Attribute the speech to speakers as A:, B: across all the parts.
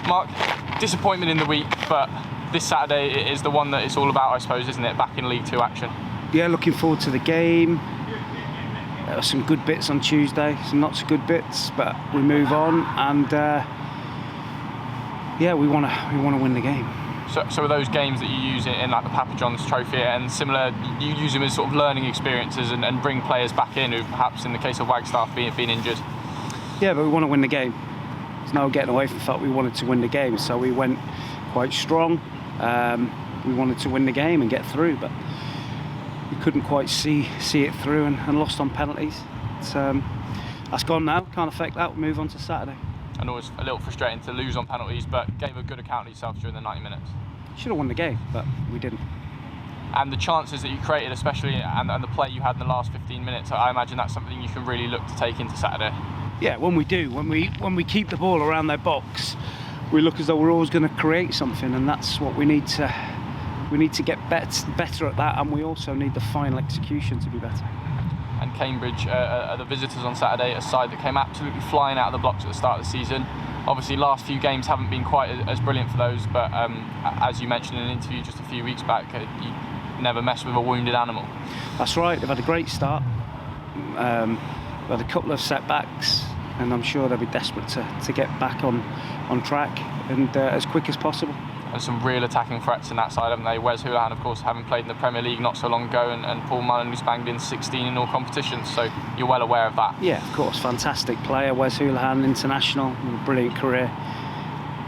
A: Mark, disappointment in the week, but this Saturday is the one that it's all about, I suppose, isn't it? Back in League Two action.
B: Yeah, looking forward to the game. Some good bits on Tuesday, some not so good bits, but we move on, and yeah, we want to win the game.
A: So are those games that you use in like the Papa John's Trophy and similar, you use them as sort of learning experiences and bring players back in who perhaps in the case of Wagstaff being injured?
B: Yeah, but we want to win the game. There's no getting away from the fact we wanted to win the game, so we went quite strong. We wanted to win the game and get through, but we couldn't quite see it through and lost on penalties. That's gone now, can't affect that, we'll move on to Saturday.
A: I know it's a little frustrating to lose on penalties, but gave a good account of yourself during the 90 minutes.
B: Should have won the game, but we didn't.
A: And the chances that you created, especially, and the play you had in the last 15 minutes, I imagine that's something you can really look to take into Saturday.
B: Yeah, when we keep the ball around their box, we look as though we're always going to create something, and that's what we need to get better at that, and we also need the final execution to be better.
A: And Cambridge are the visitors on Saturday, a side that came absolutely flying out of the blocks at the start of the season. Obviously, last few games haven't been quite as brilliant for those, but as you mentioned in an interview just a few weeks back, you never mess with a wounded animal.
B: That's right, they've had a great start. They've had a couple of setbacks, and I'm sure they'll be desperate to get back on track and as quick as possible.
A: And some real attacking threats in that side, haven't they? Wes Houlihan, of course, having played in the Premier League not so long ago, and Paul Mullen, who's banged in 16 in all competitions, so you're well aware of that. Yeah,
B: of course, fantastic player. Wes Houlihan, international, brilliant career,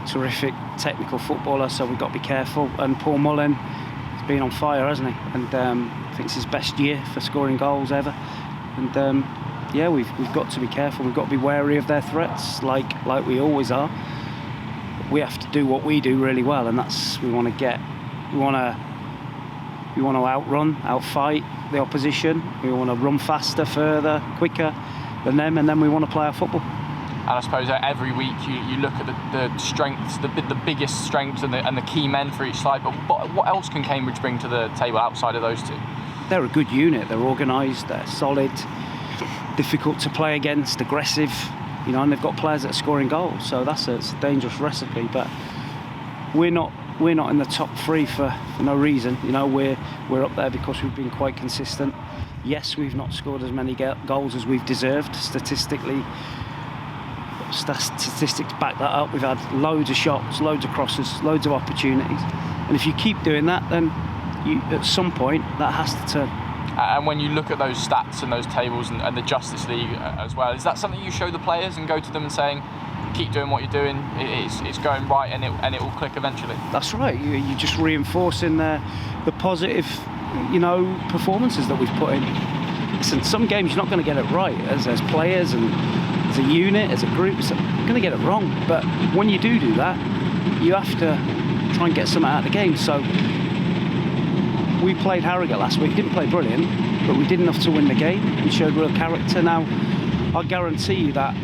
B: terrific technical footballer, so we've got to be careful. And Paul Mullen has been on fire, hasn't he? And I think it's his best year for scoring goals ever. And yeah, we've got to be careful. We've got to be wary of their threats, like we always are. We have to do what we do really well, and that's we want to outrun, outfight the opposition. We want to run faster, further, quicker than them, and then we want to play our football.
A: And I suppose every week you look at the strengths, the biggest strengths and the key men for each side. But what else can Cambridge bring to the table outside of those two?
B: They're a good unit. They're organised. They're solid. Difficult to play against. Aggressive. You know, and they've got players that are scoring goals, so it's a dangerous recipe. But we're not in the top three for no reason. You know, we're up there because we've been quite consistent. Yes, we've not scored as many goals as we've deserved. Statistics back that up. We've had loads of shots, loads of crosses, loads of opportunities. And if you keep doing that, then at some point that has to turn.
A: And when you look at those stats and those tables and the Justice League as well, is that something you show the players and go to them and saying, keep doing what you're doing, it's going right and it will click eventually?
B: That's right. You're just reinforcing the positive, performances that we've put in. Listen, some games you're not going to get it right as players and as a unit, as a group. You're going to get it wrong. But when you do that, you have to try and get something out of the game. So we played Harrogate last week, didn't play brilliant, but we did enough to win the game. We showed real character. Now, I guarantee you that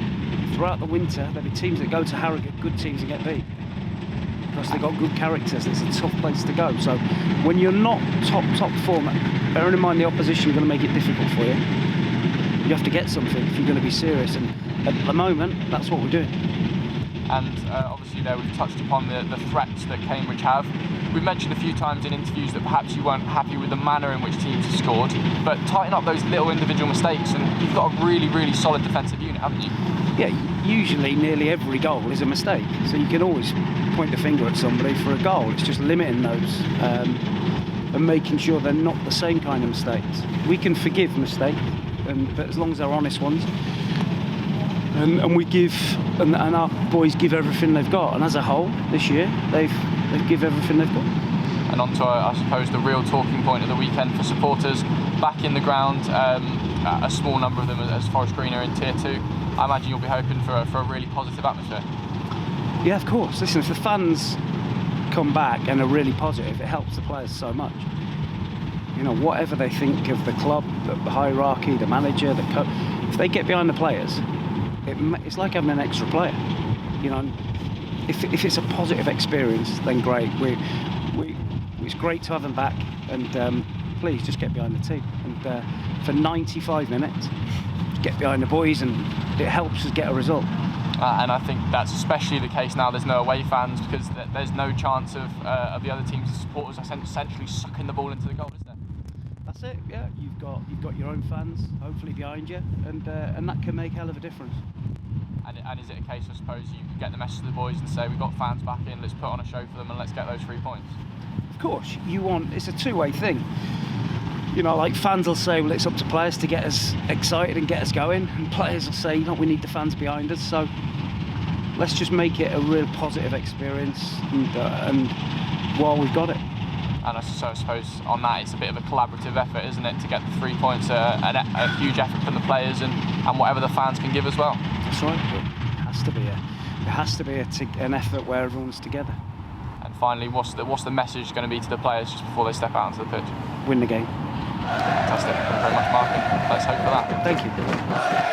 B: throughout the winter, there'll be teams that go to Harrogate, good teams, and get beat. Because they've got good characters, it's a tough place to go. So when you're not top form, bearing in mind the opposition are going to make it difficult for you, you have to get something if you're going to be serious. And at the moment, that's what we're doing.
A: And obviously there we've touched upon the threats that Cambridge have. We've mentioned a few times in interviews that perhaps you weren't happy with the manner in which teams have scored, but tighten up those little individual mistakes and you've got a really, really solid defensive unit, haven't you?
B: Yeah, usually nearly every goal is a mistake, so you can always point the finger at somebody for a goal. It's just limiting those and making sure they're not the same kind of mistakes. We can forgive mistakes, but as long as they're honest ones. And we give, and our boys give everything they've got. And as a whole, this year, they've give everything they've got.
A: And on to, I suppose, the real talking point of the weekend for supporters. Back in the ground, a small number of them as Forest Green are in Tier 2. I imagine you'll be hoping for a really positive atmosphere.
B: Yeah, of course. Listen, if the fans come back and are really positive, it helps the players so much. You know, whatever they think of the club, the hierarchy, the manager, the coach, if they get behind the players, it's like having an extra player. You know, if it's a positive experience, then great. It's great to have them back, and please just get behind the team. And for 95 minutes, get behind the boys, and it helps us get a result.
A: And I think that's especially the case now. There's no away fans, because there's no chance of the other team's supporters essentially sucking the ball into the goal, is there?
B: That's it. Yeah, you've got your own fans hopefully behind you, and that can make a hell of a difference.
A: And is it a case, I suppose, you get the message to the boys and say, we've got fans back in, let's put on a show for them and let's get those 3 points?
B: Of course, it's a two-way thing. You know, like fans will say, well, it's up to players to get us excited and get us going, and players will say, we need the fans behind us. So let's just make it a real positive experience, and while we've got it.
A: And so I suppose on that, it's a bit of a collaborative effort, isn't it, to get the 3 points, a huge effort from the players and whatever the fans can give as well.
B: That's right. It has to be an effort where everyone's together.
A: And finally, what's the message going to be to the players just before they step out onto the pitch?
B: Win the game.
A: Fantastic. Thank you very much, Mark. Let's hope for that.
B: Thank you.